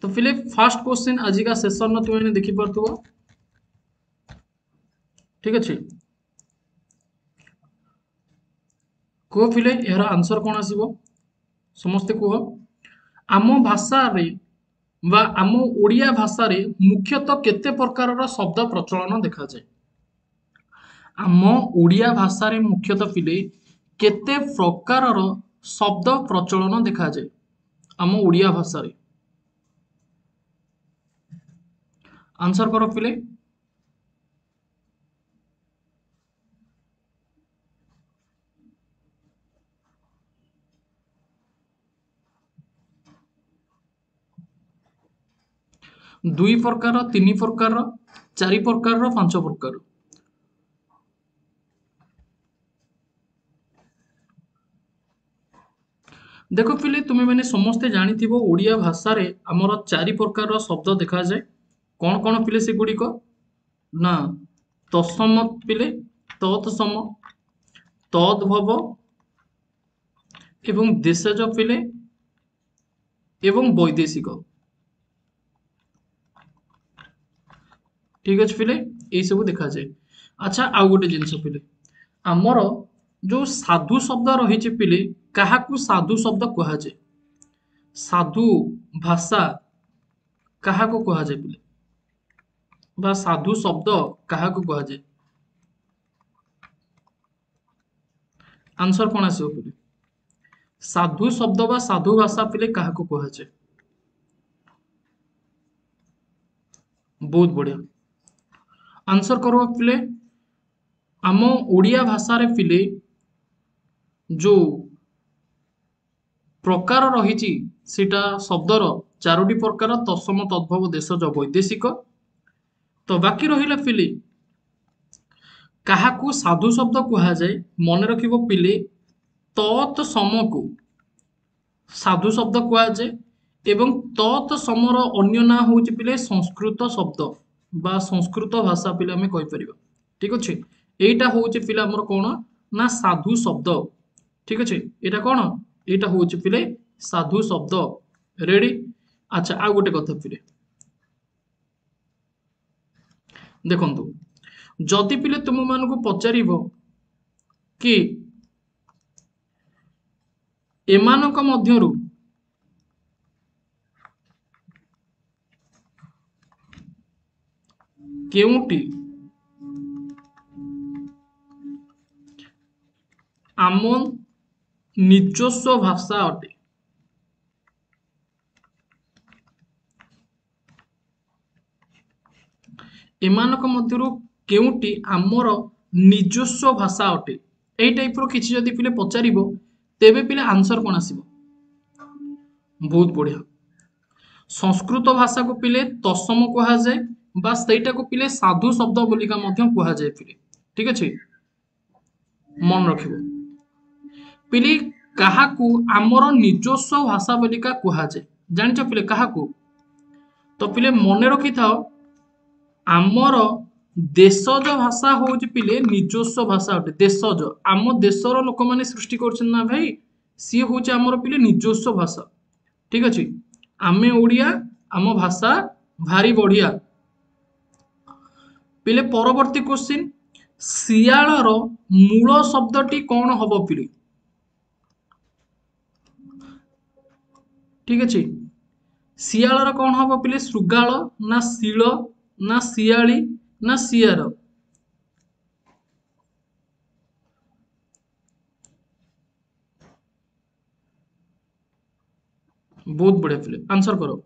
तो फिले fast question आज का सेशन तुम देखी पार्थो ठीक अच्छे कह फिले यार आंसर कौन आसो समस्ते कह आम भाषा रे बा आम ओडिया भाषा रे मुख्यतः केते प्रकार शब्द प्रचलन देखा जाए आम ओडिया भाषा रे मुख्यतः फिले केते प्रकार शब्द प्रचलन देखा जाए आम ओडिया भाषा रे आंसर करो फिले दुई प्रकार तीन प्रकार चारि प्रकार पांच प्रकार देख पिले तुम्हें मैंने समस्ते जानी ओडिया भाषा रे आमर चारि प्रकार शब्द देखा जाए कौन कौन पिले से गुड़िक ना तत्सम पिले तत्सम तद्भव एवं देशज पिले एवं वैदेशिक ठीक अच्छे पिले यही सब देखा जाए अच्छा आउ गोटे जिनस पिले आमर जो साधु शब्द रही पिले क्या साधु शब्द कह जाए साधु भाषा क्या कह जाए पिले बा साधु शब्द क्या कह जाए आंसर कौन आसो पिले साधु शब्द बा साधु भाषा पिले क्या कह जाए बहुत बढ़िया आंसर करो पिले आम ओडिया भाषा रे पिले जो प्रकार रही शब्दर चारोटी प्रकार तत्सम तद्भव देशज वैदेशिक तो बाकी रहिला पिले क्या साधु शब्द कह जाए मन रखिबो पिले तत्सम को साधु शब्द कह जाए एवं तत्समर अन्य ना हूँ पिले संस्कृत शब्द बा संस्कृत भाषा पिले आम कहीपर ठीक अच्छे यहीटा हूँ पिले आमर कौन ना साधु शब्द ठीक अच्छे यहाँ कौन यहाँ हूँ पिले साधु शब्द रेडी अच्छा आ गोटे कथा पिले देखंतु जदि पिले तुम मानक पचार कि एमानक मध्यरु केउटी आम निजस्व भाषा अटे एमानक मध्यरु केउटी आमर निजस्व भाषा अटे एई टाइप रो किछि जदि पिले पचारिबो तेबे पिले आंसर कौन आसिबो बहुत बढ़िया संस्कृत भाषा को पिले तत्सम कह जाए बा सेटा को पिले साधु शब्द बोलिका मध्य कह जाए पिले ठीक अच्छे मन रखिबो पिले काहाकू आमर निजस्व भाषा बोलिका कह जाए जानिच पिले काहाकू तो पिले मन रखि थाओ आमर देशज भाषा हूँ पिले निजस्व भाषा अटे देशज आम देशर लोक मैंने सृष्टि कर ना भाई सी हूँ आमर पिले निजस्व भाषा ठीक अच्छे आमे ओडिया आम भाषा भारी बढ़िया पिले परवर्ती क्वेश्चन सियालर मूल शब्दटी कौन हम पिले ठीक अच्छे सियालर कौन हम पिले श्रुगाल ना शिल ना सियाली ना सियार बहुत बढ़िया पिले आंसर करो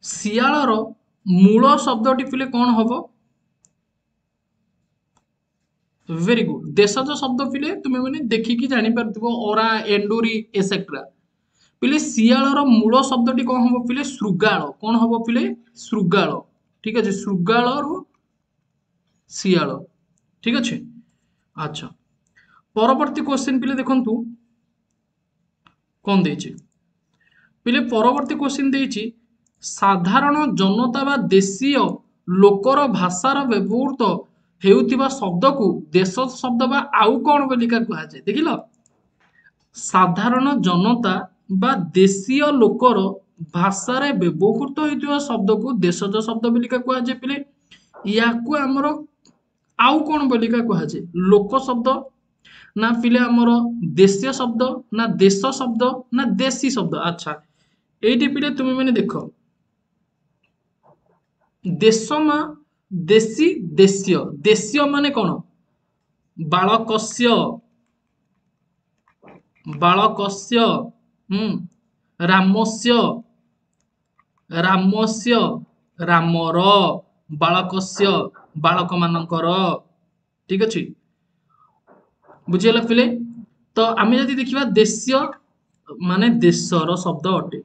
सियालर मूल शब्दटी पिले कौन हम वेरी गुड देशज शब्द पिले तुम्हें मैंने देखिकी जानी पारथिबो ओरा एंडुरी एसेट्रा पिले सियालर मूल शब्दटी कौन हम पिले श्रुगाल कौन हम पिले श्रुगाल ठीक अच्छे श्रुगाल रु सियाल ठीक अच्छे अच्छा परवर्ती क्वेश्चन पिले देखंतु कौन देछि पिले परवर्ती क्वेश्चन देछि साधारण जनता बा देशीय लोकर भाषार व्यवहृत हेउथिबा शब्द को देश शब्द बा आउ कौन बोलिका कह जाए देखिल ସାଧାରଣ ଜନତା ବା ଦେଶୀୟ ଲୋକର ଭାଷାରେ ବ୍ୟବହୃତ ହେଉଥିବା ଶବ୍ଦକୁ ଦେଶଜ ଶବ୍ଦ ବୋଲିକା କୁହାଯାଏ ପିଲେ। ୟାକୁ ଆମର ଆଉ କଣ ବୋଲିକା କୁହାଯାଏ? ଲୋକ ଶବ୍ଦ ନା ପିଲେ ଆମର ଦେଶୀୟ ଶବ୍ଦ ନା ଦେଶ ଶବ୍ଦ ନା ଦେଶୀ ଶବ୍ଦ? ଆଚ୍ଛା, ଏଇଠି ପିଲେ ତୁମେ ମାନେ ଦେଖ, ଦେଶ ମା ଦେଶୀ ଦେଶୀୟ। ଦେଶୀୟ ମାନେ କଣ? ବାଳକସ୍ୟ ବାଳକସ୍ୟ, ହୁଁ, ରାମସ୍ୟ ରାମସ୍ୟ, ରାମର, ବାଳକସ୍ୟ ବାଳକ ମାନଙ୍କର। ଠିକ ଅଛି, ବୁଝିଗଲା ପିଲେ? ତ ଆମେ ଯଦି ଦେଖିବା ଦେଶୀୟ ମାନେ ଦେଶର ଶବ୍ଦ ଅଟେ।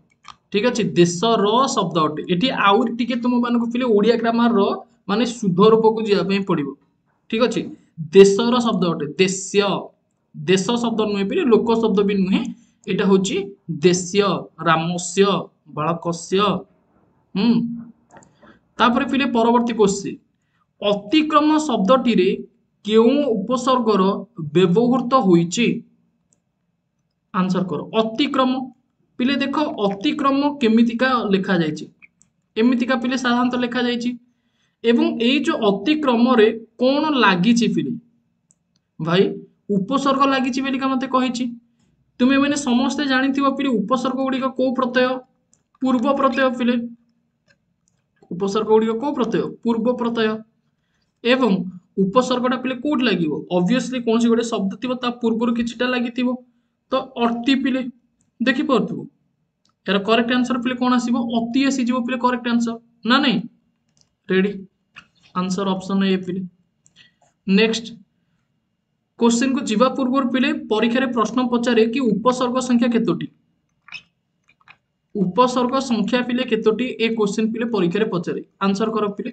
ଠିକ ଅଛି, ଦେଶର ଶବ୍ଦ ଅଟେ। ଏଠି ଆହୁରି ଟିକେ ତୁମ ମାନଙ୍କୁ ପିଲେ ଓଡିଆ ଗ୍ରାମାର ର ମାନେ ଶୁଦ୍ଧ ରୂପକୁ ଯିବା ପାଇଁ ପଡିବ। ଠିକ ଅଛି, ଦେଶର ଶବ୍ଦ ଅଟେ। ଦେଶ୍ୟ, ଦେଶ ଶବ୍ଦ ନୁହେଁ ପିଲେ, ଲୋକ ଶବ୍ଦ ବି ନୁହେଁ। ଏଇଟା ହଉଛି ଦେଶ୍ୟ, ରାମସ୍ୟ, ବାଳକସ୍ୟ। ହୁଁ, ତାପରେ ପିଲେ ପରବର୍ତ୍ତୀ କୋଶ୍ଚିନ୍, ଅତିକ୍ରମ ଶବ୍ଦଟିରେ କେଉଁ ଉପସର୍ଗର ବ୍ୟବହୃତ ହୋଇଛି? ଆନ୍ସର କର। ଅତିକ୍ରମ ପିଲେ ଦେଖ, ଅତିକ୍ରମ କେମିତିକା ଲେଖା ଯାଇଛି? ଏମିତିକା ପିଲେ ସାଧାରଣତଃ ଲେଖା ଯାଇଛି। ଏବଂ ଏଇ ଯୋଉ ଅତିକ୍ରମରେ କଣ ଲାଗିଛି ପିଲେ? ଭାଇ ଉପସର୍ଗ ଲାଗିଛି ବୋଲିକା ମତେ କହିଛି। ତୁମେ ମାନେ ସମସ୍ତେ ଜାଣିଥିବ ପିଲେ ଉପସର୍ଗ ଗୁଡିକ କୋଉ ପ୍ରତ୍ୟୟ? ପୂର୍ବ ପ୍ରତ୍ୟୟ ପିଲେ। ଉପସର୍ଗ ଗୁଡିକ କୋଉ ପ୍ରତ୍ୟୟ? ପୂର୍ବ ପ୍ରତ୍ୟୟ। ଏବଂ ଉପସର୍ଗଟା ପିଲେ କୋଉଠି ଲାଗିବ? ଅବଭିୟସଲି କୌଣସି ଗୋଟେ ଶବ୍ଦ ଥିବ ତା ପୂର୍ବରୁ କିଛିଟା ଲାଗିଥିବ। ତ ଅତି ପିଲେ ଦେଖିପାରୁଥିବ। ଏହାର କରେକ୍ଟ ଆନ୍ସର ପିଲେ କଣ ଆସିବ? ଅତି ଆସିଯିବ ପିଲେ କରେକ୍ଟ ଆନ୍ସର, ନା ନାଇଁ? ରେଡି, ଆନ୍ସର ଅପସନ ଏ ପିଲେ। ନେକ୍ସଟ क्वेश्चन को जीवा पूर्व पिले परीक्षा प्रश्न पचारे कि उपसर्ग संख्या केतोटी? उपसर्ग संख्या पिले केतोटी? ए क्वेश्चन पिले परीक्षा पचारे। आंसर कर पिले।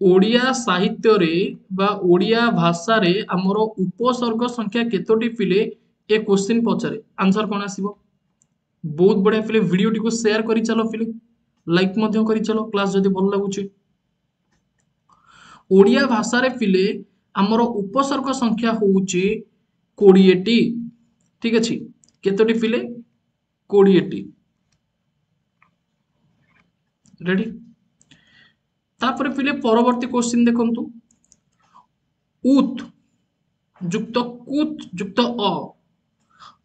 ओडिया साहित्य रे बा ओडिया भाषा रे हमरो उपसर्ग संख्या केतोटी पिले? ए क्वेश्चन पचारे। आंसर कौन आसीबो? बहुत बढ़िया पिले, वीडियो टी को शेयर करि चलो पिले, लाइक मध्य करि चलो क्लास जदि भल लागुची। ओडिया भाषा रे पिले हमरो उपसर्ग संख्या होउची 20 टी। ठीक अछि, केतोटी पिले? 20 टी। रेडी, तापर पिले परवर्ती क्वेश्चन देखंतु, उत युक्त कुत युक्त अ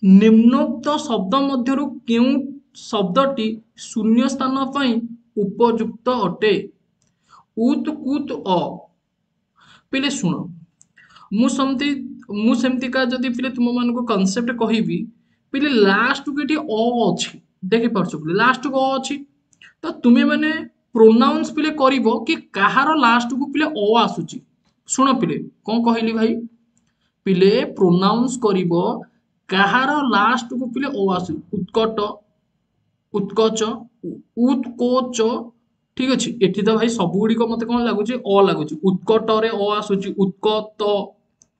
निम्नोक्त शब्द मध्यरु केउ शब्दटी शून्य स्थान पई उपयुक्त अटे? उत कुत अ पिले शुण, मु सेमती का जदि पिले तुम मानको कांसेप्ट कहिबी पिले, लास्ट को एठी अ अछि, देखि परछु पिले लास्ट को अ अछि। तो तुमे माने प्रोनाउंस पिले करिवो कि काहार लास्ट को पिले अ आसुची। शुण पिले कोन कहली भाई, पिले प्रोनाउंस करिवो काहार लास्ट को पिले अ आसु। उत्कट, उत्कच, उत्कोच। ठीक अछि, एठी तो भाई सब गुडी को मते कोन लागुची? अ लागुची। उत्कट रे अ आसुची, उत्कत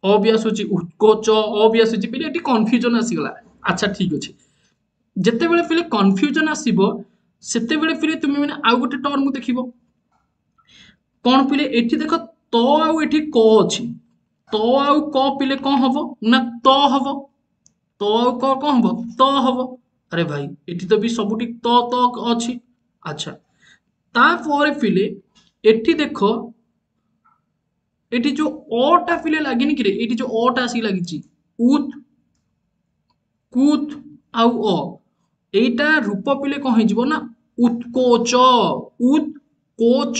अ भी आसुची, उत्कोच अ भी आसुची। पिले एठी कन्फ्यूजन आसी गला। अच्छा ठीक अछि, जेते बेले पिले कन्फ्यूजन आसीबो सेते बेले पिले तुमे माने आउ गोटे टर्म देखिबो। कोन पिले एठी देखो, त आउ एठी क अछि। त आउ क पिले कोन हबो? ना त हबो। त आउ क कोन हबो? त हबो। अरे भाई एठी तो भी सबुठी त अछि। अच्छा, तापर पिले एठी देखो, एठी जो अ टा पिले लागिनी कि रे? एठी जो अ टा आसी लागिची, उत कुत आउ अ, एटा रूप पिले कौन हो ना? उत्कोच, उत्कोच।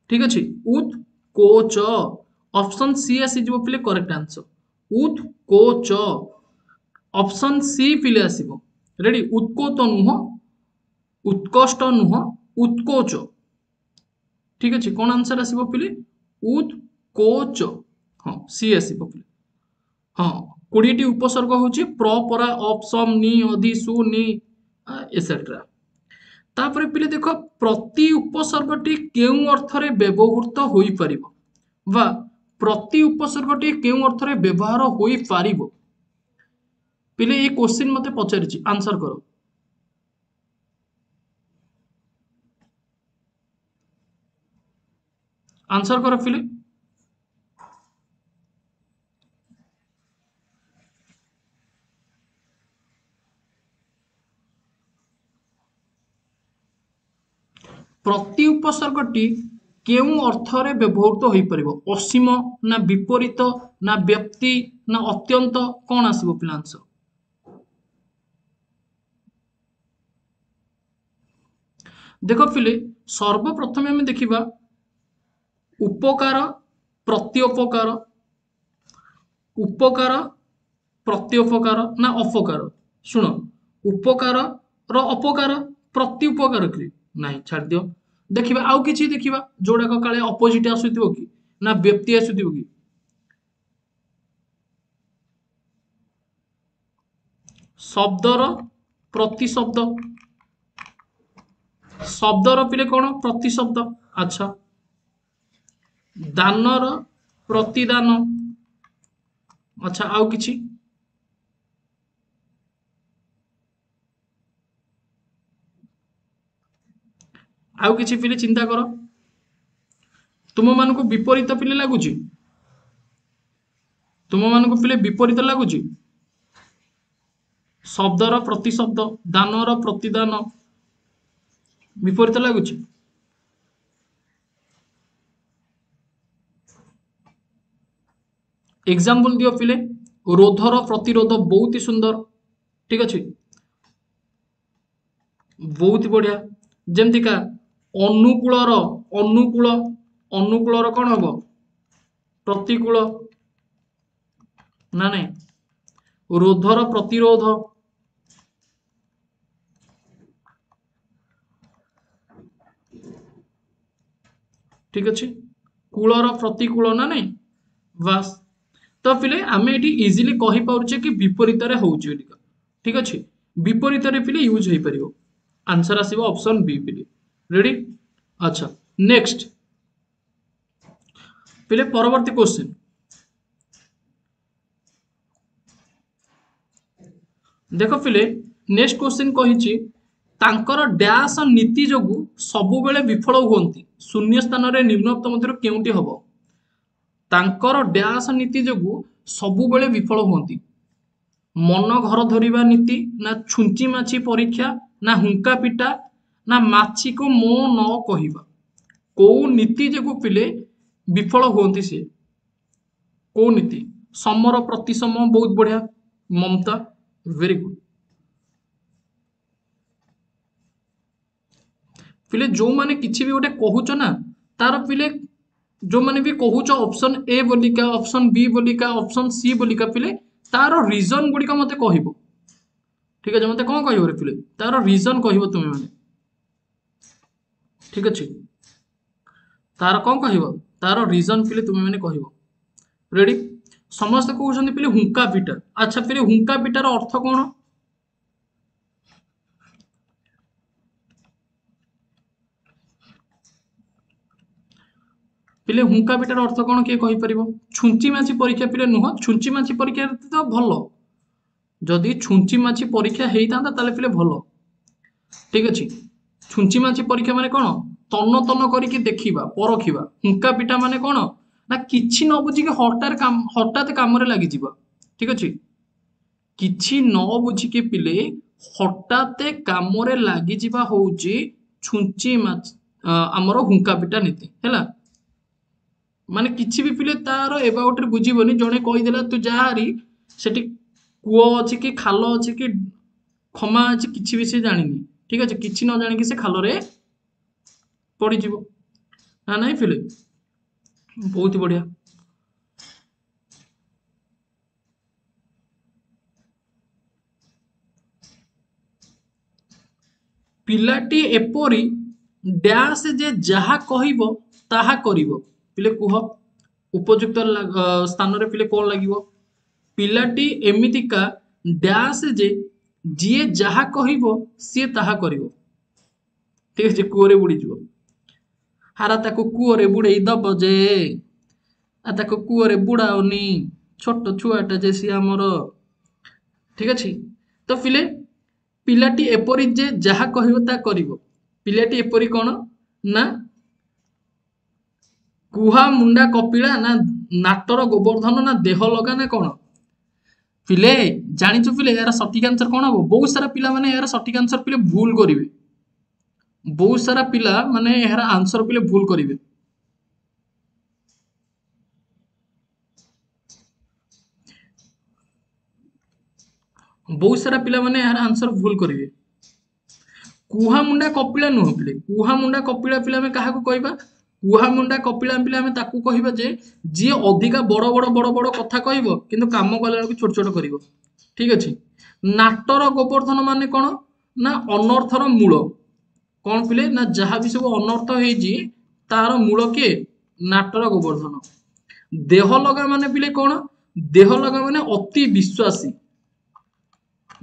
ठीक अच्छे, उत्कोच। ऑप्शन सी आसीଯିव पिले करेक्ट आंसर, उत्कोच। ऑप्शन सी पिले आसीबो। रेडी, उत्कोच नुह, उत्कष्ट नुह, उत्कोच। ठीक अच्छे, कौन आंसर आसीबो पिले? उत्कोच। हाँ सी आसीबो पिले। हाँ 20 टी उपसर्ग होची प्र, परा, अप, सम, नि, अधि, सु, नि एसेट्रा। तापर पिले देखो, प्रति उपसर्गटी केउ अर्थरे व्यवहृत होई परिबो बा प्रति उपसर्गटी केउ अर्थरे व्यवहार होई पारिबो? पिले ये क्वेश्चन मते पचारिची, आंसर करो। आंसर करो पिले। प्रति उपसर्गटी केउं अर्थरे व्यवहृत होई परिबो असीम ना विपरीत ना व्यक्ति ना अत्यंत कौन आसीबो पिलांस देखो पिले सर्वप्रथम आम देखा उपकार प्रत्युपकार उपकार प्रत्युपकार ना अपकार शुण उपकार रो अपकार प्रत्युपकार कि नहीं छाड़ दियो देखिबा आउ किछि देखिबा जोड़ाक काले अपोजिट आसुथिबो कि ना व्यक्ति आसुथिबो कि शब्दर प्रतिशब्द शब्दर पिले कौन प्रतिशब्द अच्छा दानर प्रतिदान अच्छा आउ किछि आउ किछि पिले चिंता करो तुम मानक विपरीत पिले लगुच तुम मानक पिले विपरीत लगुच शब्दर प्रतिशब्द दानर प्रतिदान विपरीत लगुच एग्जाम्पल दियो पिले रोधर प्रतिरोध बहुत ही सुंदर ठीक अच्छे बहुत बढ़िया जमतीका अनुकूलर अनुकूल अनुकूलर कौन हम प्रतिकूल ना नहीं रोधर प्रतिरोध ठीक अच्छे कूलर प्रतिकूल ना नहीं बस तो पिले आम ये इजिली कही पारे कि विपरीत होची ठीक अच्छे विपरीत पिले यूज हो पार आंसर आसो ऑप्शन बी पिले रेडी अच्छा नेक्स्ट पिले परवर्ती क्वेश्चन देख पिले नेक्स्ट क्वेश्चन कही तांकर डैश नीति जोगु सबु बेले विफल हुअंती शून्य स्थान रे निम्नोक्त मध्य केउंटी हबो तांकर डैश नीति जोगु सबु बेले विफल हुअंती मन घर धरिबा नीति ना छुंची माछी परीक्षा ना हुंका पिटा ना माछी को मो न कहिबा को नीति जोगु पिले विफल हुअंती से को नीति समर प्रतिसम बहुत बढ़िया ममता वेरी गुड पिले जो माने किछि भी गोटे कहूच ना तार पिले जो माने भी कहूच ऑप्शन ए बोलिका ऑप्शन बी बोलिका ऑप्शन सी बोलिका पिले तार रीजन गुडी का मते कहिबो ठीक है मते कोन कहिबो रे पिले तार रीजन कहिबो तुमे माने ठीक अछि तार कोन कहिबो तार रीजन पिले तुमे माने कहिबो रेडी समस्त कहउछन पिले हुंका पिटा अच्छा पिले हुंका पिटार अर्थ कोन पिले हुंका पिटार अर्थ कौन किए कहि परिबो छुंची माछी परीक्षा पिले नुह छुंची माछी परीक्षा तो भलो जदि छुंची माछी परीक्षा हेइतांता ताले पिले भलो ठीक अछि छुंची माछी परीक्षा माने कोन तन तन करिके देखिबा परखिबा हुंका पिटा माने कोन ना किछि न बुझी के हठात काम रे लागि जिबा ठीक अछि किछि न बुझी के पिले हठात काम रे लागि जिबा होउची छुंची माछ हमरो हुंका पिटा नीति हैला माने किछि भी पिले तार एबाउट रे बुझीबनी जणे कहि देला तू जाहारी सेठी कुओ अछि कि खालो अछि कि खमा अछि किछि भी से जानिनी ठीक अछि किछि न जानि कि से खालो रे पड़ी जीवो ना नहीं पिले बहुत बढ़िया पिलाटी एपरी डैश जे जहा कहिबो ताहा करिवो पिले कुह उपयुक्त स्थान रे पिले कौन लगिवो पिलाटी एमितिका डैश जे जिए जहा कहिबो सी ताहा करिवो ठीक है कुओरे बुड़ी जीवो हारा ताको कुओरे बुड़ेई दब जे आ ताको कुओरे बुड़ाओनी छोट छुआटा जे सी हमर ठीक अछि तो पिले पिलाटी एपरी जे जहा कहिबो ता करिवो पिलाटी एपरी कोन ना कुहा मुंडा कपिला ना नाटर गोवर्धन ना देह लगा ना कौन पिले जानिଛୁ पिले यार सटीक आंसर कौन हम बहुत सारा पिला माने यार सटीक आंसर पिले भूल करिवे बहुत सारा पिला माने यार आंसर पिले भूल करिवे। बहुत सारा पिला माने यार आंसर भूल करिवे। कुहामुंडा कपिला नुह पिले, कुहामुंडा कपिला पिला में काहाकू कहबा? कुहामुंडा कपिला पिला में ताकू कहबा जे जी अधिका बड़ बड़ कथा कहबो किंतु काम कला बेलକୁ छोट छोट करिवो। ठीक अछि। नाटर गोवर्धन माने कोन? ना अनर्थर मूल। कौन पिले ना जहाँ भी सब अनर्थ ହେଇଛି तार मूल किए? नाटर गोवर्धन। देह लगा माने पिले कौन? देह लगा माने अति विश्वासी।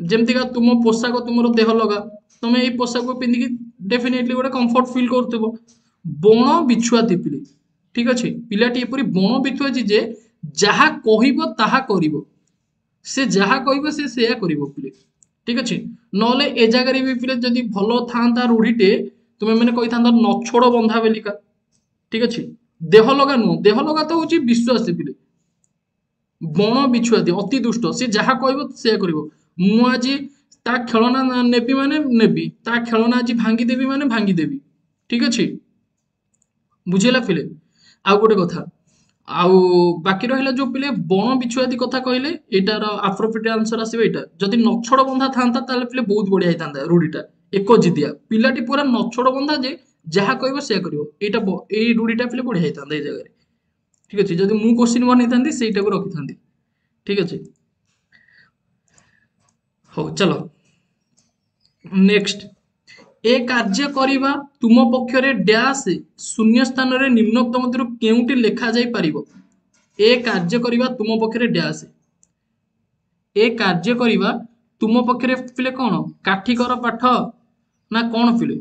ଯେମିତିକା ତୁମ ପୋଷାକ ତୁମର ଦେହ ଲଗା, ତମେ ଏଇ ପୋଷାକ ପିନ୍ଧିକି ଡେଫିନେଟଲି ଗୋଟେ କମ୍ଫର୍ଟ ଫିଲ୍ କରୁଥିବ। ବଣ ବିଛୁଆତି ପିଲେ, ଠିକ ଅଛି, ପିଲାଟି ଏପରି ବଣ ବିଛୁଆତି ଯେ ଯାହା କହିବ ତାହା କରିବ, ସେ ଯାହା କହିବ ସେ ସେୟା କରିବ ପିଲେ। ଠିକ ଅଛି। ନହେଲେ ଏ ଜାଗାରେ ବି ପିଲେ ଯଦି ଭଲ ଥାନ୍ତା ରୂଢିଟେ, ତୁମେ ମାନେ କହିଥାନ୍ତ ନଛୋଡ ବନ୍ଧା ବେଲିକା। ଠିକ ଅଛି। ଦେହ ଲଗା ନୁହଁ, ଦେହ ଲଗା ତ ହଉଛି ବିଶ୍ୱାସୀ ପିଲେ। ବଣ ବିଛୁଆତି ଅତି ଦୁଷ୍ଟ, ସେ ଯାହା କହିବ ସେୟା କରିବ। ମୁଁ ଆଜି ତା ଖେଳନା ନେବି ମାନେ ନେବି, ତା ଖେଳନା ଆଜି ଭାଙ୍ଗିଦେବି ମାନେ ଭାଙ୍ଗିଦେବି। ଠିକ ଅଛି। ବୁଝିଲା ପିଲେ। ଆଉ ଗୋଟେ କଥା, ଆଉ ବାକି ରହିଲା ଯୋଉ ପିଲେ ବଣ ବିଛୁଆତି କଥା କହିଲେ, ଏଇଟାର ଆପ୍ରୋପ୍ରିଏଟ ଆନ୍ସର ଆସିବ ଏଇଟା। ଯଦି ନଛୋଡ ବନ୍ଧା ଥାନ୍ତା ତାହେଲେ ପିଲେ ବହୁତ ବଢିଆ ହେଇଥାନ୍ତା ରୂଢିଟା। ଏକ ଜିଦିଆ ପିଲାଟି ପୁରା ନଛୋଡ ବନ୍ଧା ଯେ ଯାହା କହିବ ସେୟା କରିବ। ଏଇଟା ଏଇ ରୂଢିଟା ପିଲେ ବଢିଆ ହେଇଥାନ୍ତା ଏଇ ଜାଗାରେ। ଠିକ ଅଛି। ଯଦି ମୁଁ କୋଶ୍ଚିନ୍ ବନେଇଥାନ୍ତି ସେଇଟାକୁ ରଖିଥାନ୍ତି। ଠିକ ଅଛି। ହଉ ଚାଲ ନେକ୍ସଟ। ଏ କାର୍ଯ୍ୟ କରିବା ତୁମ ପକ୍ଷରେ ଡ୍ୟାସ୍ ଶୂନ୍ୟ ସ୍ଥାନରେ ନିମ୍ନୋକ୍ତ ମଧ୍ୟରୁ କେଉଁଟି ଲେଖାଯାଇ ପାରିବ? ଏ କାର୍ଯ୍ୟ କରିବା ତୁମ ପକ୍ଷରେ ଡ୍ୟାସ୍। ଏ କାର୍ଯ୍ୟ କରିବା ତୁମ ପକ୍ଷରେ ପିଲେ କଣ? କାଠିକର ପାଠ ନା କଣ ପିଲେ?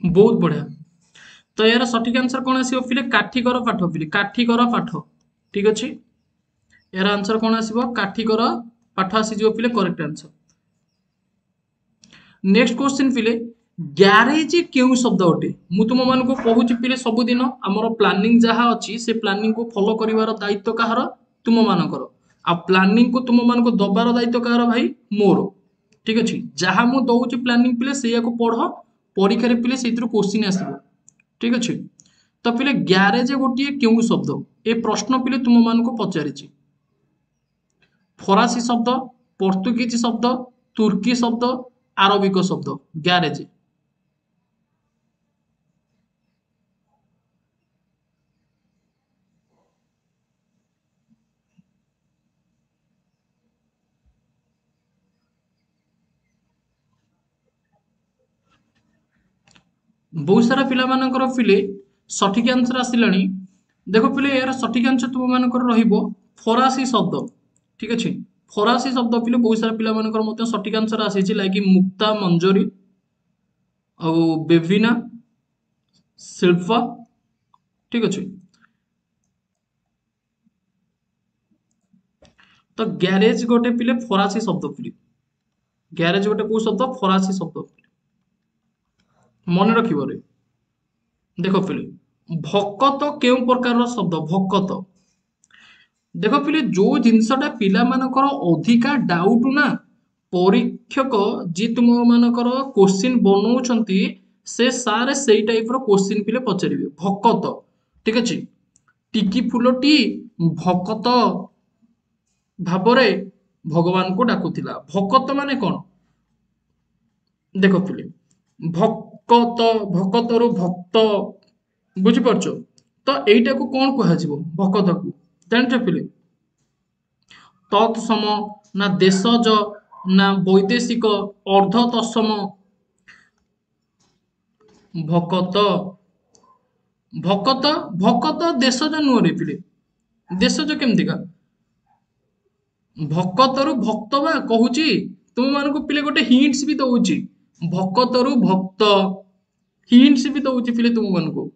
ବହୁତ ବଢିଆ। ତ ଏହାର ସଠିକ ଆନ୍ସର କଣ ଆସିବ ପିଲେ? କାଠିକର ପାଠ ପିଲେ, କାଠିକର ପାଠ। ଠିକ ଅଛି। ଏହାର ଆନ୍ସର କଣ ଆସିବ? କାଠିକର ପାଠ ଆସିଯିବ ପିଲେ, କରେକ୍ଟ ଆନ୍ସର। नेक्स्ट क्वेश्चन पिले ग्यारेज केउ शब्द अटे? मु तुम मानको कहूची पिले सबुदिन हमर प्लानिंग जहा अछि से प्लानिंग को फॉलो करिवार दायित्व काहर? तुम मानकर। आ प्लानिंग को तुम मानको दबार दायित्व काहर भाई? मोर। ठीक अछि। जहा मु दउची प्लानिंग पिले सेया को पढो, परीक्षा रे पिले सेइथरो क्वेश्चन आसीबो। ठीक अछि। तो पिले ग्यारेज गोटिए केउ शब्द? ए प्रश्न पिले तुम मानको पचारिची। फरासी शब्द, पोर्तुगीज शब्द, तुर्की शब्द, आरबिक शब्द ग्यारेज। बहुत सारा पिला मानकर पिले सठिक आंसर आसिलानी। देखो पिले यार सठिक आंसर तुम मानकर रहिबो फरासी शब्द। ठीक अछि। फरासी शब्द पिले बहुत सारा पिला मानकर मते सठिक आंसर आसीची लाइक मुक्ता मंजरी और बेविना शिल्पा। ठीक अछि। तो ग्यारेज गोटे पिले फरासी शब्द पिले। ग्यारेज गोटे को शब्द? फरासी शब्द। मन रखिबो रे। देखो पिले भकत केउ प्रकार शब्द? भकत। देख पिले जो जिनसटा पिला मानकर अधिका डाउट ना, परीक्षक जी तुम मानकर क्वेश्चन बनौछंती से सारे सेई टाइप रो क्वेश्चन पिले पचारिबे। भकत। ठीक अछि। टिकी फुलटी भकत भाबरे भगवान को डाकुथिला। भकत माने कोन? देख पिले भकत, भकतरु भक्त, बुझी परछो? तो एइटा को कोन कहै जिवो? भकत को जानछ पिले? तत्सम ना देशज ना वैदेशिक अर्ध तत्सम? भकत। भकत भकत देशज नुह रे पिले। देशज केमतिका? भकतरु भक्त बा कहूची। तुम मानको पिले गोटे हिंट्स भी दउची। भकतरु भक्त हिंट्स भी दउछि पिले तुम मानको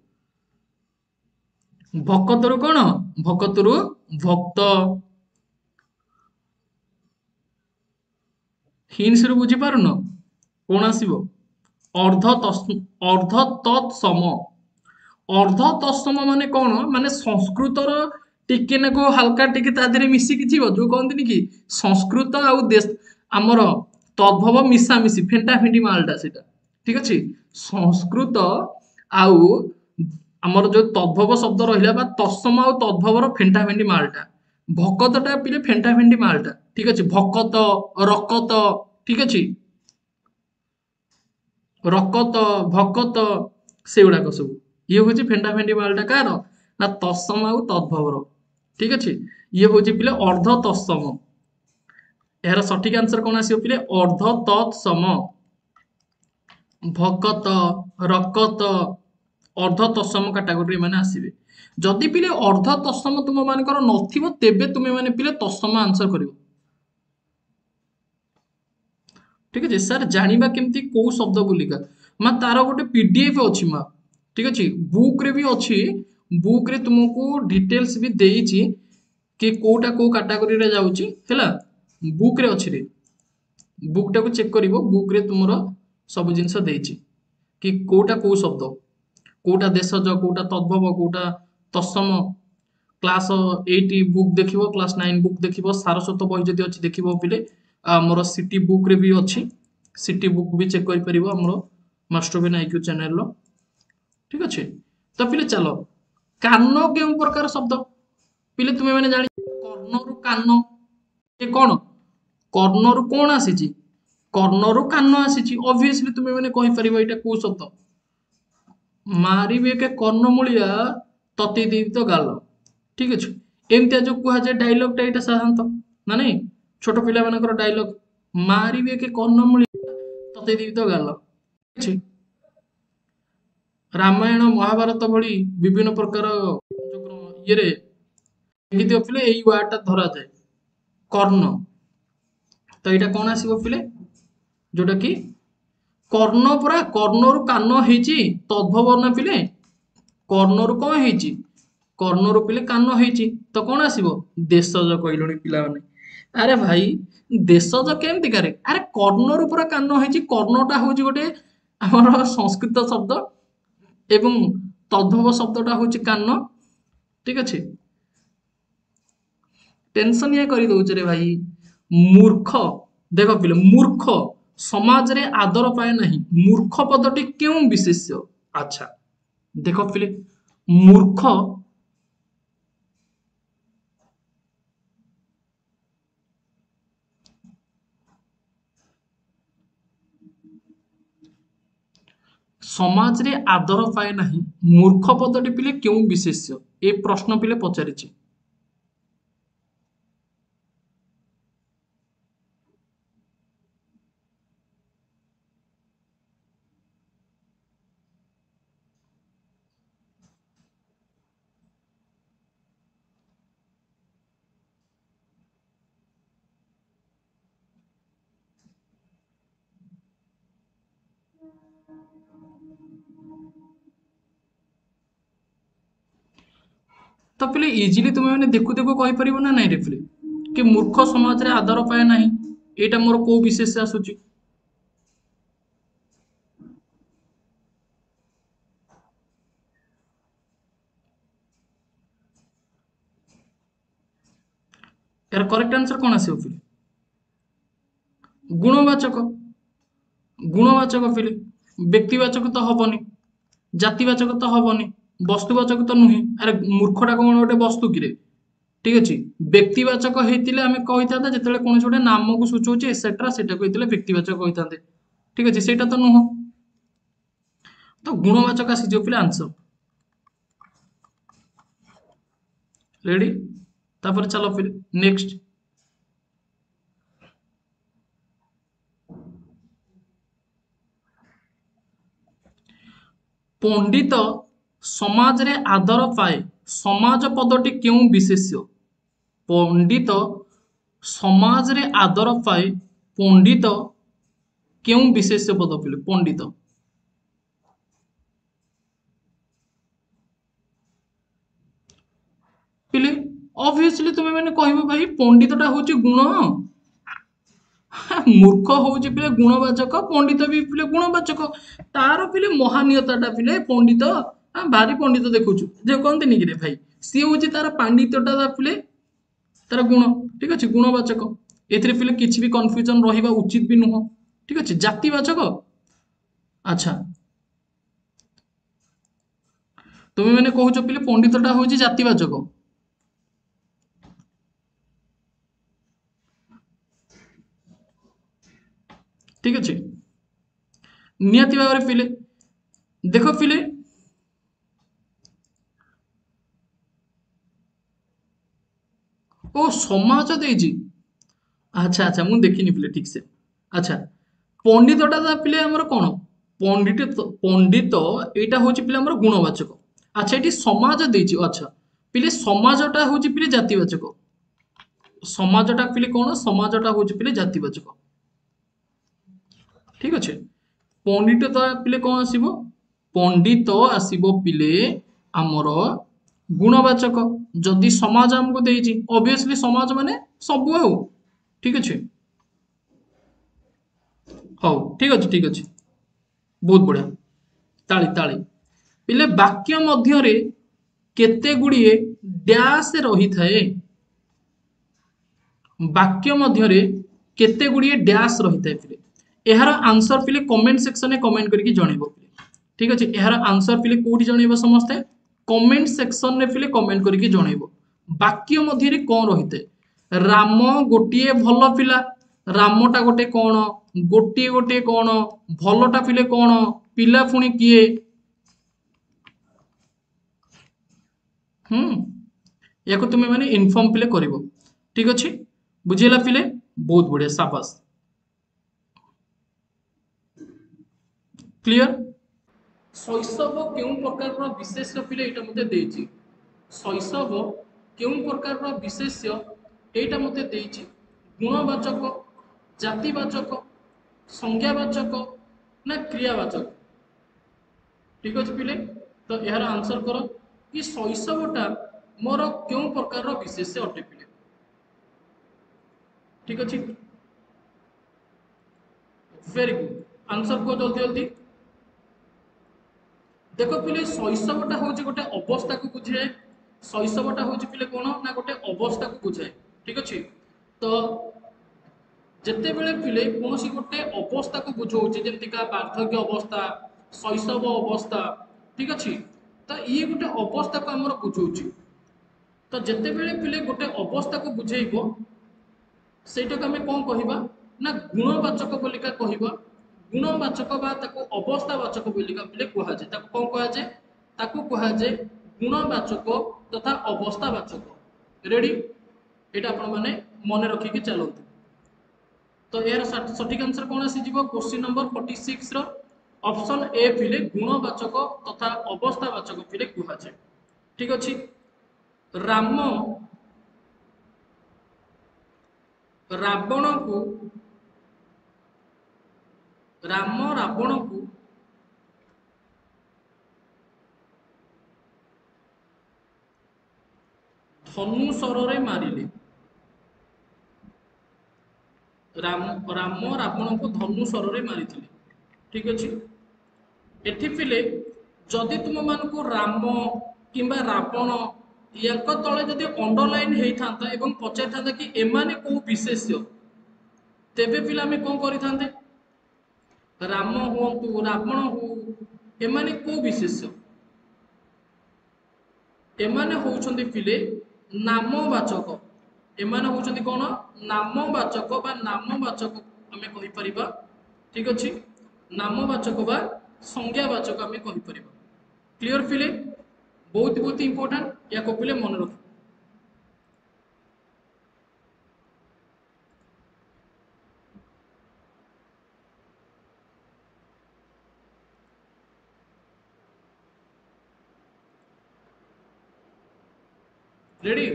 भकतरु कौन भकतरु भक्त हिंट्स रु बुझी पारुन कौन आसीबो अर्ध तत्सम अर्ध तत्सम माने कौन माने संस्कृतर टिके नाको हल्का टिके ता देहरे मिसिकी थिबो जो कहंतिनि कि संस्कृत आउ देश हमर तद्भव मिसामिसी फेंटा फेंटी मालटा सेटा ठीक अछि संस्कृत आउ ଆମର ଯୋଉ ତଦ୍ଭବ ଶବ୍ଦ ରହିଲା ବା ତତ୍ସମ ଆଉ ତଦ୍ଭବର ଫେଣ୍ଟା ଫେଣ୍ଟି ମାଲଟା ଭକତଟା ପିଲେ ଫେଣ୍ଟା ଫେଣ୍ଟି ମାଲଟା ଠିକ ଅଛି ଭକତ ରକତ ଠିକ ଅଛି ରକତ ଭକତ ସେଗୁଡାକ ସବୁ ଇଏ ହଉଛି ଫେଣ୍ଟା ଫେଣ୍ଟି ମାଲଟା କାହାର ନା ତତ୍ସମ ଆଉ ତଦ୍ଭବର ଠିକ ଅଛି ଇଏ ହଉଛି ପିଲେ ଅର୍ଦ୍ଧ ତତ୍ସମ ଏହାର ସଠିକ ଆନ୍ସର କଣ ଆସିବ ପିଲେ ଅର୍ଦ୍ଧ ତତ୍ସମ ଭକତ ରକତ अर्ध तत्सम कैटेगोरी माने आसीबे जदि पिले अर्ध तत्सम तुम मानकर नथिबो तेबे तुमे माने पिले तत्सम आंसर करिवो ठीक अछि सर जानिबा केमती को शब्द बोलिका मा तार गोटे पीडीएफ अछि मा ठीक अछि बुक रे भी अछि बुक रे तुमको डिटेल्स भी देइछि कि कोटा को कैटेगोरी रे जाउछि हैला बुक रे अछि रे बुक टा को चेक करिवो बुक रे तुमरो सब जिंस देइछि कि कोटा को शब्द कोटा देशज कोटा तद्भव कोटा तत्सम क्लास 8 बुक देखिबो क्लास 9 बुक देखिबो सारस्वत बही जदी अछि देखिबो पिले हमर सिटी बुक रे भी अछि सिटी बुक भी चेक करि परिबो हमर मास्टर बिन आईक्यू चैनल लो ठीक अछि तो पिले चलो कानो केउ प्रकार शब्द पिले तुमे माने जानि कर्णरु कानो ए कोन कर्णरु कोन आसीची कर्णरु कानो आसीची ऑब्वियसली तुमे माने कहि परिबो एटा को शब्द मारिबे के कर्णमूलिया तते दीप्त गाल ठीक अछि एमतिया जो कुहा जे डायलॉग टा एटा साधारणत ना नहीं छोट पिला मानकर डायलॉग मारिबे के कर्णमूलिया तते दीप्त गाल अछि रामायण महाभारत भली विभिन्न प्रकार ये रे एगिति पिले एई वर्ड टा धरा जाय कर्ण तो एटा कोन आसीबो पिले जोटा कि कर्ण पुरा कर्णरु कान हेची तद्भव ना पिले कर्णरु कोन हेची कर्णरु पिले कान हेची तो कोन आसीबो देशज कहिलोनी पिला माने अरे भाई देशज केमति करे अरे कर्णरु पुरा कान हेची कर्णटा होची गोटे हमर संस्कृत शब्द एवं तद्भव शब्दटा होची कान ठीक अछि टेंशन ये करी दउछ रे भाई मूर्ख देखो पिले मूर्ख समाज रे आदर पाए नहीं मूर्ख पदटी क्यों विशेष्य अच्छा देखो पिले मूर्ख समाज रे आदर पाए नहीं मूर्ख पदटी पिले क्यों विशेष्य ए प्रश्न पिले पचारिछि तो पिले इजिली तुम मैंने देखु देखु कहि परिबो ना नहीं रे पिले कि मूर्ख समाज रे आदर पाए नहीं एटा मोर को विशेष आसुची यार करेक्ट आंसर कोन आसीबो पिले गुणवाचक गुणवाचक पिले व्यक्तिवाचक तो हबनी जातिवाचक तो हबनी वस्तुवाचक तो नुहे अरे मूर्खटा कोन गोटे वस्तु कि रे ठीक अछि व्यक्तिवाचक हेतिले हमें कहिताता जेतेले कोन छोटे नाम को सूचौचे एसेट्रा सेटा कहितले व्यक्तिवाचक कहिताते ठीक अछि सेटा तो नुह तो गुणवाचक आसी जो पिले आंसर रेडी तापर चलो फिर नेक्स्ट पंडित समाज रे आदर पाए समाज पदटी क्यों विशेष्य पंडित समाज रे आदर पाए पंडित केउं विशेष्य पद पिले पंडित पिले ऑब्वियसली तुम्हें मैंने कहबो भाई पंडितटा होची गुण मूर्ख होची पिले गुणवाचक पंडित भी पिले गुणवाचक तार पिले महानियताटा पिले पंडित भारी पंडित देखुछु जे कहते नहीं कि रे भाई सी होची तार पांडित्यटा पिले तार गुण ठीक अच्छे गुणवाचक एथिरे पिले किछि भी कन्फ्यूजन रहिबा उचित भी नुह ठीक अच्छे जातिवाचक अच्छा तुम्हें मैंने कहूछ पिले पंडितटा होची जातिवाचक ठीक अच्छे नियति भाव पिले देख पिले ओ समाज देजी अच्छा अच्छा मुझे देखनी पिले ठीक से अच्छा पंडितटा पिले आमर कौन पंडित पंडित एटा होची पिले आमर गुणवाचक अच्छा ये समाज देजी अच्छा पिले समाजटा होची पिले जातिवाचक समाजटा पिले कौन समाजटा होची पिले जातिवाचक ठीक अच्छे पंडित पिले कौन आसीबो पंडित आसीबो पिले आमर गुणवाचक जदि समाज हमको देइछि ऑब्वियसली समाज माने सब आउ ठीक अच्छे हौ ठीक अच्छे बहुत बढ़िया ताली ताली पिले वाक्य मध्यरे केते गुड़िए डैश रही थाए वाक्य मध्यरे केते गुड़िए डैश रही थाए पिले एहार आंसर पिले कमेंट सेक्शन में कमेंट करके जणेबो पिले ठीक अच्छे एहार आंसर पिले कोठी जणेबो समस्ते कमेंट सेक्शन में पिले कमेंट करके जणेबो वाक्य मध्यरे कोन रही थाए राम गोटिए भल पिला रामटा गोटे कौन गोटे गोटे कौन भलटा पिले कौन पिला पुणी किए या तुम्हें माने इनफॉर्म पिले करिवो ठीक अच्छे बुझेला पिले बहुत बढ़िया शाबाश क्लियर शैशव केउं प्रकार विशेष्य पिले एटा मते देछि शैशव केउं प्रकार विशेष्य एटा मते देछि गुणवाचक जातिवाचक संज्ञावाचक ना क्रियावाचक ठीक अच्छे पिले तो यार आंसर करो कि शैशवटा मोर क्यों प्रकार विशेष अटे पिले ठीक अच्छे वेरी गुड आंसर को जल्दी जल्दी देख पिले शैशवटा हूँ गोटे अवस्था को बुझाए शैशवटा हूँ पिले कौन ना गोटे अवस्था को बुझाए ठीक अच्छे तो जिते बड़े पिले कौन सी गोटे अवस्था को बुझाऊे जमीका बार्धक्य अवस्था शैशव अवस्था ठीक अच्छे तो ये गोटे अवस्था को आमर बुझाऊे तो जिते बड़े पिले गोटे अवस्था को बुझेब सेटा को आम कौन कहवा ना गुणवाचक बोलिका कहवा गुणवाचक बा ताको अवस्थावाचक बोलिका पिले कहुए ताको कौन कहुए ताको कहुए गुणवाचक तथा अवस्थावाचक रेडी एटा आपण माने मन रखिकी चलते तो यार सठिक आंसर कौन आसीजिवो क्वेश्चन नंबर 46 रो ऑप्शन ए पिले गुणवाचक तथा अवस्थावाचक पिले कहुए ठीक अछि राम रावण को धनुषर मारिले राम रावण को धनुषर मारी ठीक अच्छे एठी पिले जदि तुम मान को राम किंबा रावण या तले जदि अंडरलाइन होता एवं पचारि था कि एमाने को विशेष्य तेबे पिला आम कौन करें राम हूँ रावण हूँ एमाने को विशेष्य एमाने होउछन्ति पिले नामवाचक एमाने होउछन्ति कोन नामवाचक बा नामवाचक आमे कहि परिबा ठीक अछि नामवाचक बा संज्ञावाचक आमे कहि परिबा क्लियर पिले बहुत बहुत इंपोर्टेंट या को पिले मन रख रेडी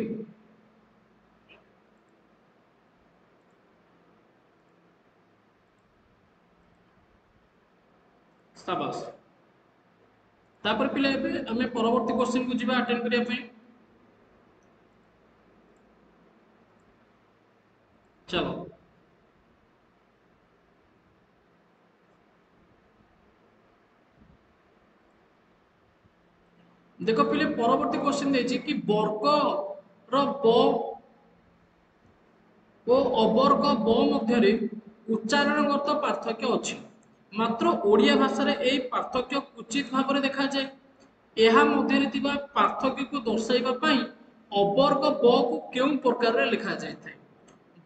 शाबाश। तापर पिले एबे हमें परवर्ती क्वेश्चन को जीवा अटेंड करिया पे। चलो देखो पिले परवर्ती क्वेश्चन देछि कि वर्ग रो ब ଓ ଅବର୍ଗ ବ ମଧ୍ୟରେ ଉଚ୍ଚାରଣଗତ ପାର୍ଥକ୍ୟ ଅଛି, ମାତ୍ର ଓଡ଼ିଆ ଭାଷାରେ ଏହି ପାର୍ଥକ୍ୟ ଉଚିତ ଭାବରେ ଦେଖାଯାଏ। ଏହା ମଧ୍ୟରେ ଥିବା ପାର୍ଥକ୍ୟକୁ ଦର୍ଶାଇବା ପାଇଁ ଅବର୍ଗ ବ କୁ କେଉଁ ପ୍ରକାରରେ ଲେଖାଯାଇଥାଏ?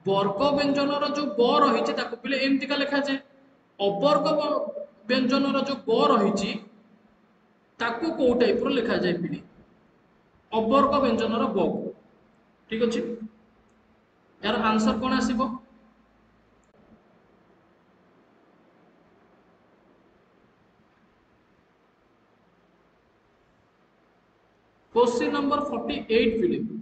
ବର୍ଗ ବ୍ୟଞ୍ଜନର ଯୋଉ ବ ରହିଛି ତାକୁ ପିଲେ ଏମିତିକା ଲେଖାଯାଏ। ଅବର୍ଗ ବ୍ୟଞ୍ଜନର ଯୋଉ ବ ରହିଛି ତାକୁ କୋଉ ଟାଇପ ର ଲେଖାଯାଏ ପିଲେ? ଅବର୍ଗ ବ୍ୟଞ୍ଜନର ବ କୁ। ଠିକ ଅଛି, यार आंसर कौन आसीबो? Question number 48 fill up.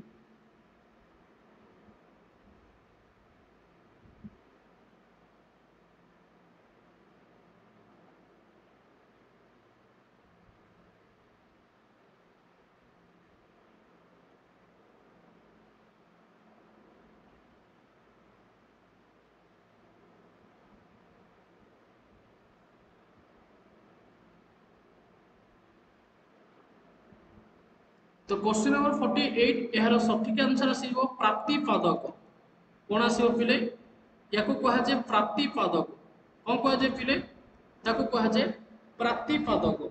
तो क्वेश्चन नंबर 48 यार सठिक आंसर आसीबो प्राप्तिपादक। कौन आसीबो पिले? याको कहा जे प्राप्तिपादक। कौन कहा जे पिले? ताको कहा जे प्राप्तिपादक।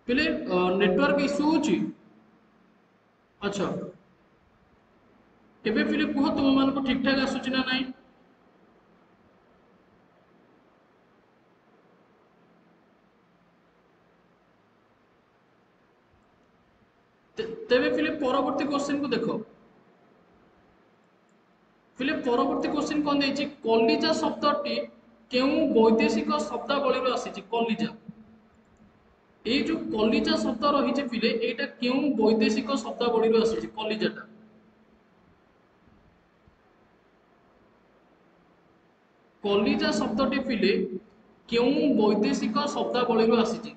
पिले नेटवर्क इशू होची? अच्छा एबे पिले कुह तुम मान को ठीक ठाक आसुची ना नहीं? तेबे पिले परवर्ती क्वेश्चन को देखो। पिले परवर्ती क्वेश्चन कौन देछि? कलिजा शब्दटी केउ वैदेशिक शब्दावली रो आसीछि? कलिजा, এই जो कलिजा शब्द रही पिले एटा केउ वैदेशिक शब्दावली रो आसीछि? कलिजाटा कलिजा शब्दटी पिले केउ वैदेशिक शब्दावली रो आसीछि?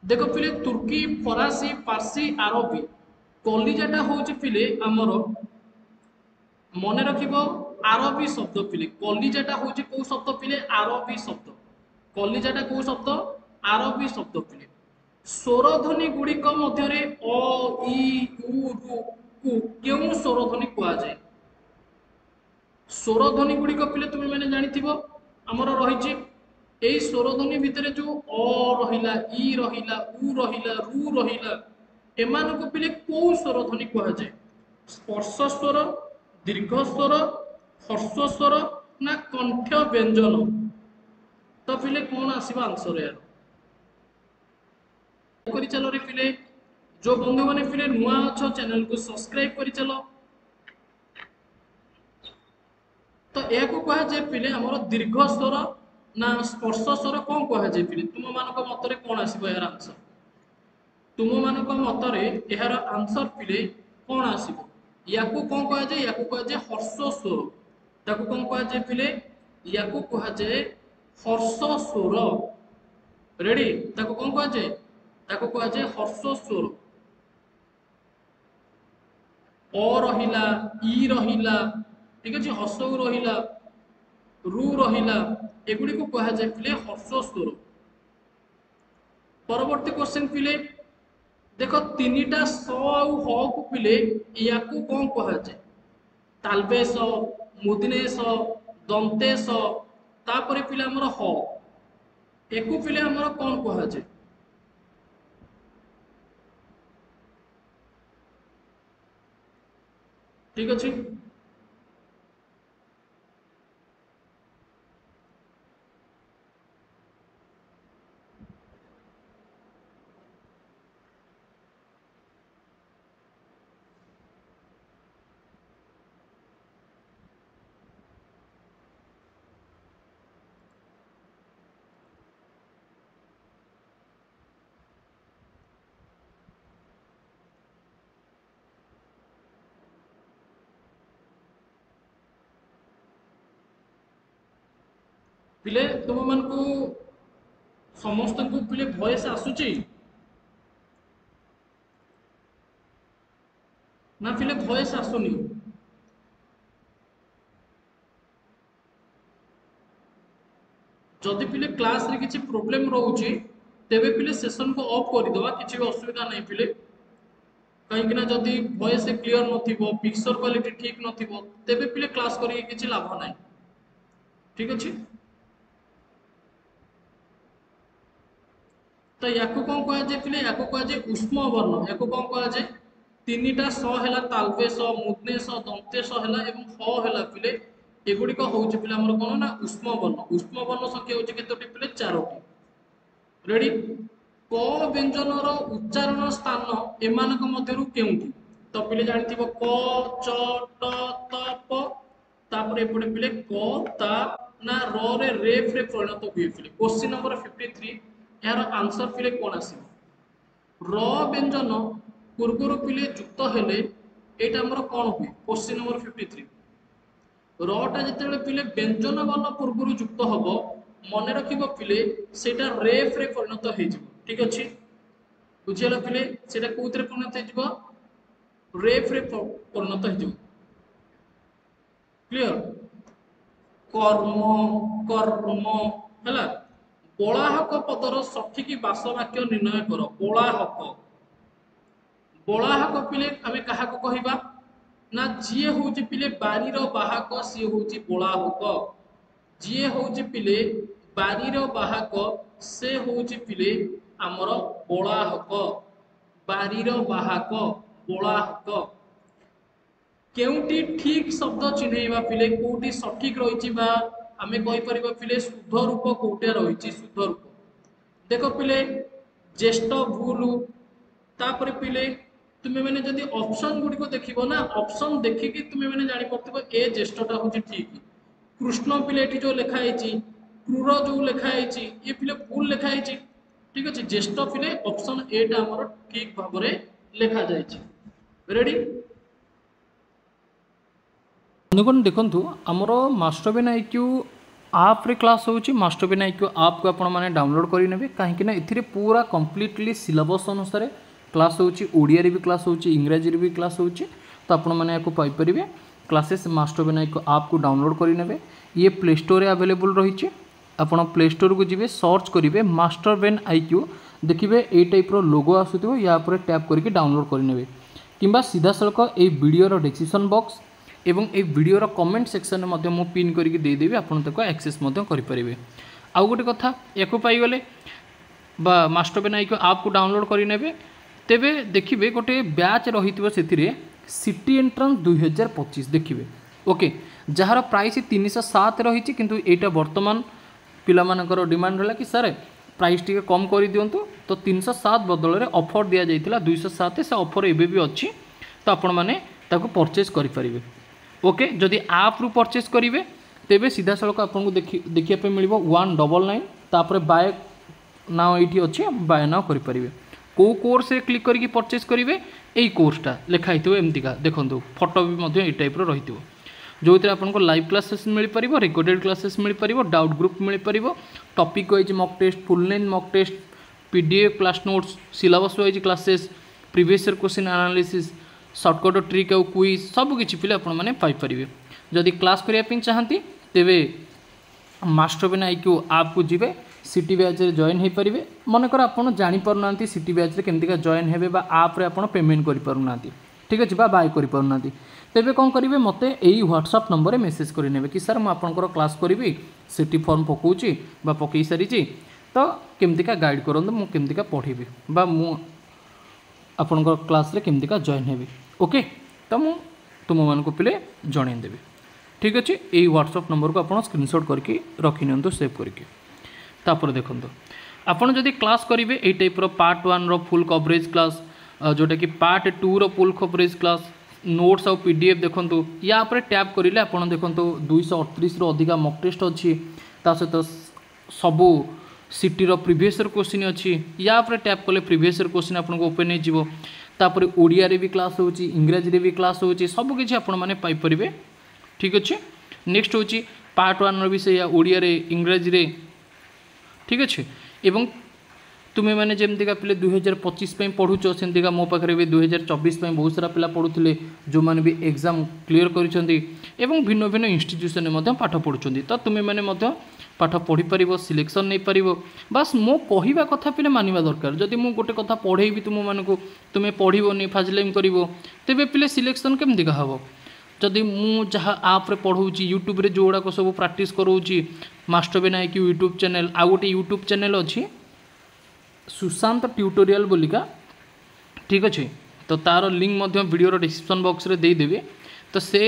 देखो पिले तुर्की, फरासी, पारसी, आरबी। कलिजाटा होछि पिले हमर मन रखिबो आरबी शब्द पिले। कलिजाटा होछि को शब्द पिले? आरबी शब्द। कलिजाटा को शब्द? आरबी शब्द पिले। स्वरध्वनि गुड़िक मध्यरे अ इ उ ऋ को केउ स्वरध्वनि कुआ जाय? स्वरध्वनि गुड़िक पिले तुम मैंने जानिथिबो हमर रहिछि एई स्वरध्वनि भितरे जो अ रहिला, इ रहिला, उ रहिला, ऋ रहिला, एमानको पिले को स्वरध्वनि कुआ जाय? स्पर्श स्वर, दीर्घ स्वर, ह्रस्व स्वर ना कंठ व्यंजन? तो पिले कौन आसीबा आंसर यार? करी चलो रे पिले। जो बंधु माने पिले नुआ अच्छो चैनल को सब्सक्राइब करी चलो। तो या को कहा जे पिले हमर दीर्घ स्वर ना स्पर्श स्वर कौन कहा जे पिले? तुम मानक मतरे कौन आसीबो यार आंसर? तुम मानक मतरे यार आंसर पिले कौन आसीबो? याकू कौन कहा जे? याकू कहा जे हर्ष स्वर। ताकू कौन कहा जे पिले? याकू कहा जे हर्ष स्वर। रेडी? ताकू कौन कहा जे? ताकू कहा जे हर्ष स्वर। अ रहिला, इ रहिला, ठीक अछि, हसौ रहिला, रू रहिला, एगुडी को कहा जे पिले हर्ष स्वर। परवर्ती क्वेश्चन पिले देखो तीनिटा स आउ ह को पिले याकू कौन कहा जे? तालबेश, मुदिनेश, दंतेश, तापरे पिले हमर ह। एकू पिले हमर कौन कहा जे? ठीक अछि। पिले तुम मान को समस्त को पिले वॉइस आसुची ना पिले वॉइस आसुनी जदि पिले क्लास रे किसी प्रॉब्लम रहउची तेबे पिले सेशन को ऑफ कर दवा किसी भी असुविधा नहीं पिले कहीं जदि वॉइस क्लियर नथिबो पिक्चर क्वालिटी ठीक नथिबो तेबे पिले क्लास करी किसी लाभ नहीं ठीक अछि तो याकू कौन कह जाए पिले याकू कह जाए उष्म वर्ण याकू कौन कह जाए तीनटा स हैला तालवेश मुद्नेश दंतेश हैला एवं ह हैला पिले एगुड़िक होउची पिले हमर कोन ना उष्म वर्ण संख्या होउची केतोटी पिले 4टी रेडी क व्यंजनर उच्चारण स्थान एमानक मध्यरु केउंटी तो पिले जानिथिबो क च ट त प तापर एपटे पिले क ता ना र रे रेफ रे परिणत हुए पिले क्वेश्चन नंबर 53 यार आंसर पिले कोन आसीबो र व्यंजन पूर्वर पिले युक्त हेले एटा हमर कोन हुए क्वेश्चन नंबर 53 रटा जिते पिले व्यंजन वर्ण पूर्वर युक्त हम मन रखिबो पिले सेटा रेफ रे परिणत हो ठीक अच्छे बुझीगला पिले सेटा कोउतरे परिणत हो रेफ रे परिणत हो क्लियर कर्म कर्म हैला बलाहक पदर सठिक बासवाक्य निर्णय कर बलाहक पिले आमे काहा को कहिबा ना जीए होउची पिले बारीर बाहक सी होउची बलाहक जीए होउची पिले बारीर बाहक से होउची पिले हमर बलाहक बारीर बाहक बलाहक केउटी ठीक शब्द चिन्हैबा पिले कोउटी सठिक रहिची बा आमे कहि परिबा पिले शुद्ध रूप कोउटे रहिची शुद्ध रूप देखो पिले ज्येष्ठ भूल तापर पिले तुम्हें मैंने जदि ऑप्शन गुडी को देखिबो ना ऑप्शन देखिकी तुम्हें मैंने जानि परथिबो ए ज्येष्ठटा होची ठीक कृष्ण पिले एटी जो लिखा हैची क्रूर जो लिखा हैची ये पिले भूल लिखा हैची ठीक अछि ज्येष्ठ पिले ऑप्शन ए टा हमर ठीक भाबरे लिखा जायछि रेडी बंधुगण देखु आमर मास्टरबेन आईक्यू आप रे क्लास होची मास्टरबेन आईक्यू आप को आपण माने डाउनलोड करि नेबे काहे कि ना इथिरे पूरा कंप्लीटली सिलेबस अनुसार क्लास होची ओडिया रे भी क्लास होची इंग्रजी रे भी क्लास होची तो आपण माने याको पाई परिबे क्लासेस मास्टरबेन आईक्यू आप को डाउनलोड करि नेबे ये प्ले स्टोर रे अवेलेबल रहिची आपण प्ले स्टोर को जिवे सर्च करिवे मास्टरबेन आईक्यू देखिबे ए टाइप रो लोगो आसुथिबो या ऊपर टैप करके डाउनलोड करि नेबे किंबा सीधा सळक ए वीडियो रो डिस्क्रिप्शन बॉक्स एवं ए वीडियो कमेंट सेक्शन में मध्य पिन करके देदेवी आपन तक एक्सेस करें आउ गोटे कथा या पाईगले मास्टरबेन आईक्यू आप को डाउनलोड करेंगे तेबे देखिए गोटे बैच रही से सिटी एंट्रांस 2025 देखिए ओके जार प्राइस 307 रही किंतु एटा वर्तमान पिलामानकर डिमांड रहा कि सर प्राइस टी कम कर दिंतु तो 307 बदल में ऑफर दि जाता 207 से ऑफर एबे भी अच्छी तो आपण मैंने परचेज करें ओके जदि आप रु परचेज करेंगे तेबे सीधा सड़क आपको देखिए मिल 199 तापर बाय नाउ ये अच्छे बाय नाउ करेंगे कौ कोर्स रे क्लिक करके परचेज करेंगे यही कोर्सटा लिखाई एमतीका देखो फोटो भी ये टाइप रही जो आपको लाइव क्लासेस मिल पार रिकॉर्डेड क्लासेस मिल पार डाउट ग्रुप मिल पार topic wise mock test full length mock test PDF class notes syllabus wise classes previous year question analysis shortcut trick आउ क्विज सब किछि पिले आपण माने पाई परिबे जदि क्लास करिया पिन चाहंती तेबे मास्टरबेन आईक्यू आप को जिवे सिटी बैच रे जॉइन हे परिबे मन कर आपण जानि परनांती सिटी बैच रे केमतिका जॉइन हेबे बा आप रे आपण पेमेंट करि परनांती ठीक अछि बा बाय करि परनांती तेबे कोन करिवे मते एई व्हाट्सएप नंबर रे मेसेज करि नेबे कि सर म आपनकर क्लास करिवि सिटी फॉर्म पकोउची बा पकई सारिची तो केमतिका गाइड करंद मु केमतिका पढिबि बा मु आपनकर क्लास रे केमतिका जॉइन हेबि ओके तो मु तुम मानक पिले जनईदेवी ठीक अच्छे यही व्हाट्सएप नंबर को आप स्क्रीनशॉट करके रखी नि सेव करके तापर देखो आपड़ जदि क्लास करेंगे यही टाइप पार्ट 1 रो फुल कवरेज क्लास जोटा कि पार्ट 2 रो फुल कवरेज क्लास नोट्स और पीडीएफ देखो या टैप करेंगे आप देखो 238 रो अधिका मॉक टेस्ट अच्छी सहित सबू सिटी रो प्रीवियस ईयर क्वेश्चन अच्छी या टैप कले प्रीवियस ईयर क्वेश्चन आपको ओपन हो तापर ओडिया रे भी क्लास होची इंग्रजी रे भी क्लास होची सब किछि आपण माने पाई परिबे ठीक अछि नेक्स्ट होची पार्ट 1 भी से ओडिया रे इंग्रजी रे ठीक अच्छे एवं तुम्हें मैंने जमतीका पिले 2025 पढ़ुच सेमतीका मो पाखे भी 2024 बहुत सारा पिला पढ़ुले जो मैंने भी एग्जाम क्लीयर करिसेंती एवं भिन्न भिन्न इंस्टीट्यूशन में पाठ पढ़ुंट तो तुम्हें मैंने पाठ पढ़ी पार सिलेक्शन नहीं पार बास मो कहवा कथा पिले मानवा दरकार जदि मु गोटे कथा पढ़ेबी तुम मानक तुम्हें पढ़ोनी फाजलाइम कर तेरे पिले सिलेक्शन केमती हम जदि मु जहाँ आप्रे पढ़ाऊँगी यूट्यूब रे जो गुड़ाक सब प्राक्ट कराऊँगी मास्टर विनायक यूट्यूब चैनल आउ गोटे यूट्यूब चैनल अच्छी सुशांत ट्यूटोरियल बोलिका ठीक अच्छे तो तार लिंक वीडियो डिस्क्रिप्शन बॉक्स रे देदेवी तो से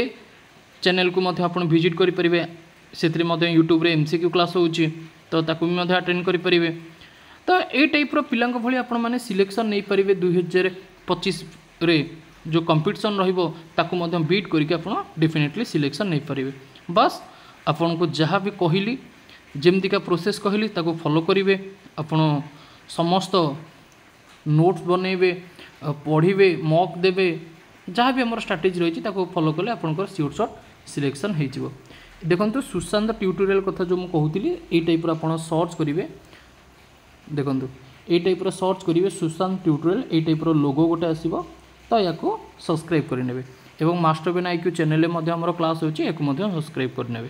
चैनल को आप विजिट करेंगे से यूट्यूब रे एमसीक्यू क्लास होची तो ताकू भी अटेंड करेंगे तो ये टाइप्र पिला भाई आपण मैंने सिलेक्शन नहीं पारे 2025 रे जो कंपटीशन रही बीट करके आप डेफिनेटली सिलेक्शन नहीं पारे बस आपन को जहाँ भी कहली जमतीका प्रोसेस कहली ताको फॉलो करेंगे आपण समस्त नोट्स बनइबे पढ़े मॉक देवे जहाँ भी आम स्ट्राटेजी रही फॉलो कले आपंकर सियोर शॉर्ट सिलेक्शन हो देखो सुशांत ट्यूटोरियल कथा जो मुझे कहूली ये टाइप्र आप सर्च करेंगे देखो ये टाइप्र सर्च करेंगे सुशांत ट्यूटोरियल ये टाइप्र लोगो गोटे आसो तो या सब्सक्राइब करने एवं मास्टर विनायक चैनल में क्लास होची सब्सक्राइब करने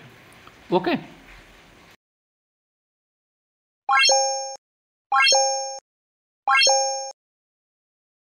ओके।